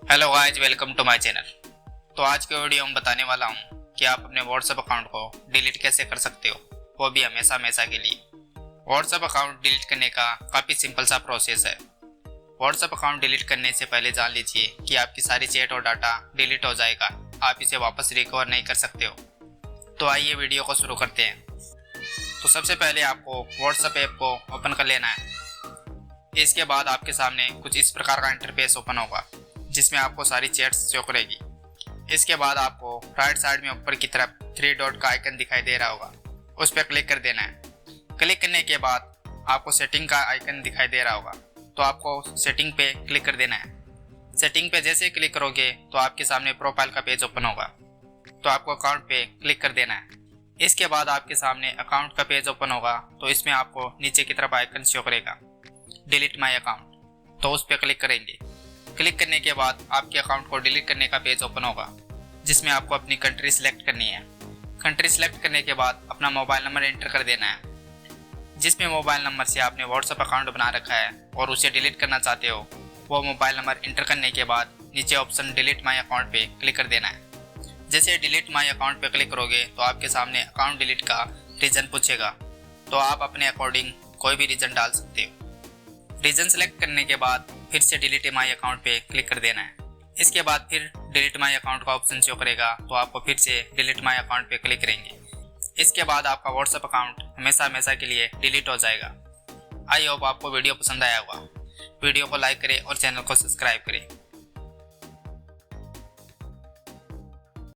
Hello guys, welcome to my channel. तो आज के वीडियो में बताने वाला हूँ कि आप अपने व्हाट्सएप अकाउंट को डिलीट कैसे कर सकते हो, वो भी हमेशा हमेशा के लिए। व्हाट्सएप अकाउंट डिलीट करने का काफ़ी सिंपल सा प्रोसेस है। व्हाट्सएप अकाउंट डिलीट करने से पहले जान लीजिए कि आपकी सारी चैट और डाटा डिलीट हो जाएगा, आप इसे वापस रिकवर नहीं कर सकते हो। तो आइए वीडियो को शुरू करते हैं। तो सबसे पहले आपको व्हाट्सएप ऐप को ओपन कर लेना है। इसके बाद आपके सामने कुछ इस प्रकार का इंटरफेस ओपन होगा जिसमें आपको सारी चैट्स शो करेगी। इसके बाद आपको राइट साइड में ऊपर की तरफ 3 डॉट का आइकन दिखाई दे रहा होगा, उस पर क्लिक कर देना है। क्लिक करने के बाद आपको सेटिंग का आइकन दिखाई दे रहा होगा, तो आपको सेटिंग पे क्लिक कर देना है। सेटिंग पे जैसे क्लिक करोगे तो आपके सामने प्रोफाइल का पेज ओपन होगा, तो आपको अकाउंट पे क्लिक कर देना है। इसके बाद आपके सामने अकाउंट का पेज ओपन होगा, तो इसमें आपको नीचे की तरफ आइकन शो करेगा डिलीट माई अकाउंट, तो उस पर क्लिक करेंगे। क्लिक करने के बाद आपके अकाउंट को डिलीट करने का पेज ओपन होगा जिसमें आपको अपनी कंट्री सिलेक्ट करनी है। कंट्री सिलेक्ट करने के बाद अपना मोबाइल नंबर एंटर कर देना है। जिसमें मोबाइल नंबर से आपने व्हाट्सएप अकाउंट बना रखा है और उसे डिलीट करना चाहते हो, वो मोबाइल नंबर एंटर करने के बाद नीचे ऑप्शन डिलीट माई अकाउंट पे क्लिक कर देना है। जैसे डिलीट माई अकाउंट पे क्लिक करोगे तो आपके सामने अकाउंट डिलीट का रीज़न पूछेगा, तो आप अपने अकॉर्डिंग कोई भी रीज़न डाल सकते हो। रीजन सेलेक्ट करने के बाद फिर से डिलीट माई अकाउंट पे क्लिक कर देना है। इसके बाद फिर डिलीट माई अकाउंट का ऑप्शन शो करेगा, तो आपको फिर से डिलीट माई अकाउंट पे क्लिक करेंगे। इसके बाद आपका व्हाट्सएप अकाउंट हमेशा हमेशा के लिए डिलीट हो जाएगा। आई होप आपको वीडियो पसंद आया होगा। वीडियो को लाइक करें और चैनल को सब्सक्राइब करें।